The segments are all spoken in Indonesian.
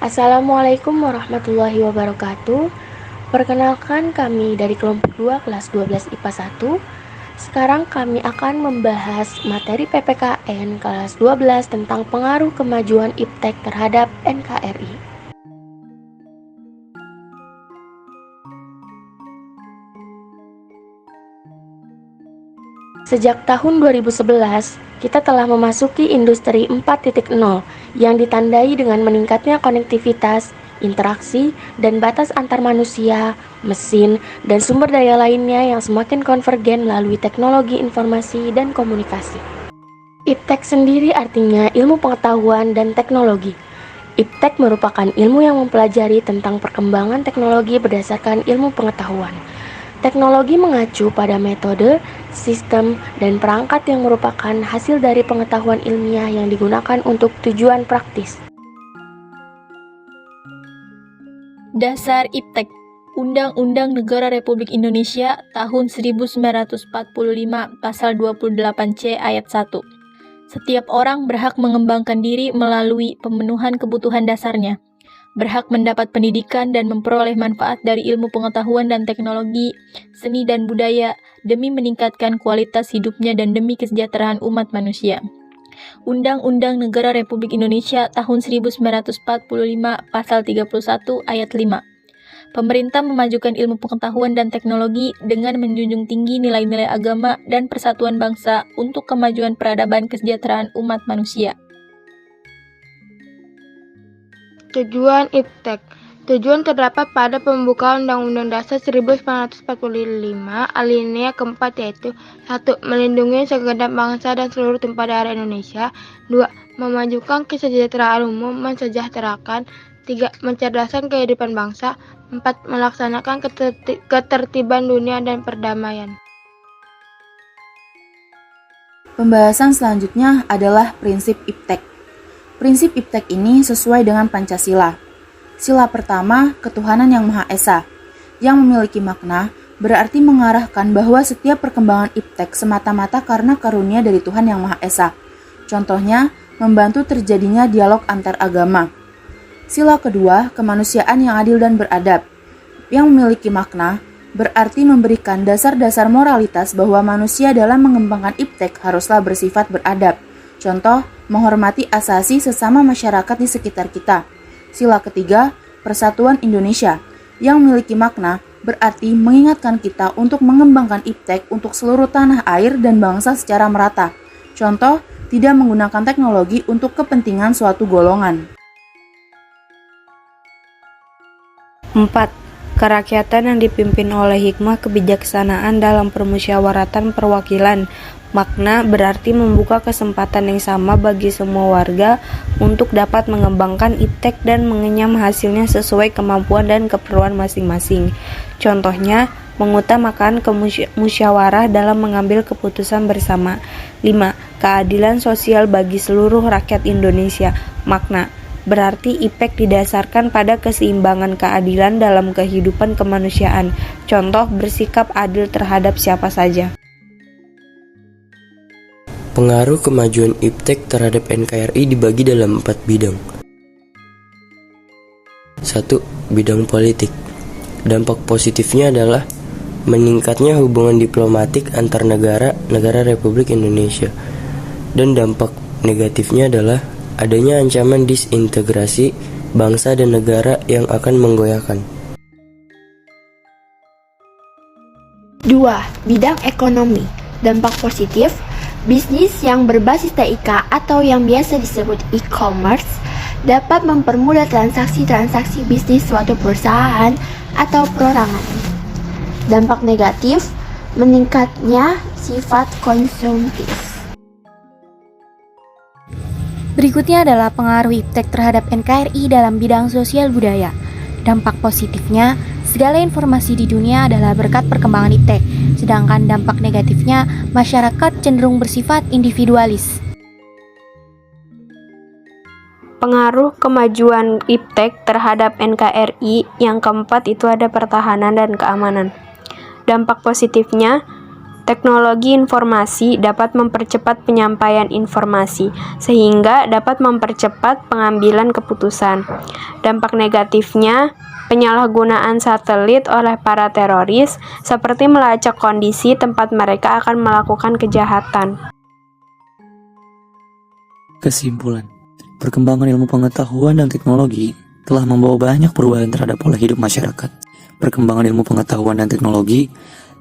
Assalamualaikum warahmatullahi wabarakatuh. Perkenalkan kami dari kelompok 2 kelas 12 IPA 1. Sekarang kami akan membahas materi PPKN kelas 12 tentang pengaruh kemajuan IPTEK terhadap NKRI. Sejak tahun 2011, kita telah memasuki industri 4.0 yang ditandai dengan meningkatnya konektivitas, interaksi, dan batas antar manusia, mesin, dan sumber daya lainnya yang semakin konvergen melalui teknologi informasi dan komunikasi. IPTEK sendiri artinya ilmu pengetahuan dan teknologi. IPTEK merupakan ilmu yang mempelajari tentang perkembangan teknologi berdasarkan ilmu pengetahuan. Teknologi mengacu pada metode, sistem, dan perangkat yang merupakan hasil dari pengetahuan ilmiah yang digunakan untuk tujuan praktis. Dasar IPTEK Undang-Undang Negara Republik Indonesia tahun 1945 Pasal 28C Ayat 1. Setiap orang berhak mengembangkan diri melalui pemenuhan kebutuhan dasarnya, berhak mendapat pendidikan dan memperoleh manfaat dari ilmu pengetahuan dan teknologi, seni dan budaya, demi meningkatkan kualitas hidupnya dan demi kesejahteraan umat manusia. Undang-Undang Negara Republik Indonesia tahun 1945 Pasal 31 Ayat 5. Pemerintah memajukan ilmu pengetahuan dan teknologi dengan menjunjung tinggi nilai-nilai agama dan persatuan bangsa untuk kemajuan peradaban kesejahteraan umat manusia. Tujuan IPTEK. Tujuan terdapat pada pembukaan Undang-Undang Dasar 1945 alinea keempat, yaitu 1. Melindungi segenap bangsa dan seluruh tumpah darah Indonesia. 2. Memajukan kesejahteraan umum, mensejahterakan. 3. Mencerdaskan kehidupan bangsa. 4. Melaksanakan ketertiban dunia dan perdamaian. Pembahasan selanjutnya adalah prinsip IPTEK. Prinsip IPTEK ini sesuai dengan Pancasila. Sila pertama, ketuhanan yang Maha Esa, yang memiliki makna berarti mengarahkan bahwa setiap perkembangan IPTEK semata-mata karena karunia dari Tuhan yang Maha Esa. Contohnya, membantu terjadinya dialog antar agama. Sila kedua, kemanusiaan yang adil dan beradab, yang memiliki makna berarti memberikan dasar-dasar moralitas bahwa manusia dalam mengembangkan IPTEK haruslah bersifat beradab. Contoh, menghormati asasi sesama masyarakat di sekitar kita. Sila ketiga, Persatuan Indonesia, yang memiliki makna berarti mengingatkan kita untuk mengembangkan IPTEK untuk seluruh tanah air dan bangsa secara merata. Contoh, tidak menggunakan teknologi untuk kepentingan suatu golongan. 4. Kerakyatan yang dipimpin oleh hikmah kebijaksanaan dalam permusyawaratan perwakilan. Makna berarti membuka kesempatan yang sama bagi semua warga untuk dapat mengembangkan IPTEK dan mengenyam hasilnya sesuai kemampuan dan keperluan masing-masing. Contohnya, mengutamakan musyawarah dalam mengambil keputusan bersama. 5. Keadilan sosial bagi seluruh rakyat Indonesia. Makna berarti IPTEK didasarkan pada keseimbangan keadilan dalam kehidupan kemanusiaan. Contoh, bersikap adil terhadap siapa saja. Pengaruh kemajuan IPTEK terhadap NKRI dibagi dalam 4 bidang. 1. Bidang politik. Dampak positifnya adalah meningkatnya hubungan diplomatik antar negara Republik Indonesia. Dan dampak negatifnya adalah adanya ancaman disintegrasi bangsa dan negara yang akan menggoyahkan. 2. Bidang ekonomi. Dampak positif, bisnis yang berbasis TIK atau yang biasa disebut e-commerce dapat mempermudah transaksi-transaksi bisnis suatu perusahaan atau perorangan. Dampak negatif, meningkatnya sifat konsumtif. Berikutnya adalah pengaruh IPTEK terhadap NKRI dalam bidang sosial budaya. Dampak positifnya, segala informasi di dunia adalah berkat perkembangan IPTEK, sedangkan dampak negatifnya, masyarakat cenderung bersifat individualis. Pengaruh kemajuan IPTEK terhadap NKRI yang keempat itu ada pertahanan dan keamanan. Dampak positifnya, Teknologi informasi dapat mempercepat penyampaian informasi, sehingga dapat mempercepat pengambilan keputusan. Dampak negatifnya, penyalahgunaan satelit oleh para teroris, seperti melacak kondisi tempat mereka akan melakukan kejahatan. Kesimpulan, perkembangan ilmu pengetahuan dan teknologi telah membawa banyak perubahan terhadap pola hidup masyarakat. Perkembangan ilmu pengetahuan dan teknologi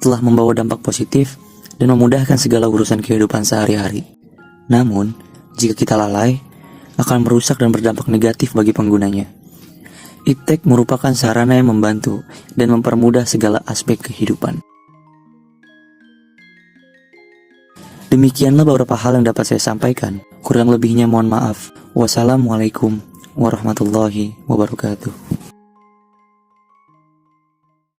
telah membawa dampak positif dan memudahkan segala urusan kehidupan sehari-hari. Namun, jika kita lalai, akan merusak dan berdampak negatif bagi penggunanya. Iptek merupakan sarana yang membantu dan mempermudah segala aspek kehidupan. Demikianlah beberapa hal yang dapat saya sampaikan. Kurang lebihnya mohon maaf. Wassalamualaikum warahmatullahi wabarakatuh.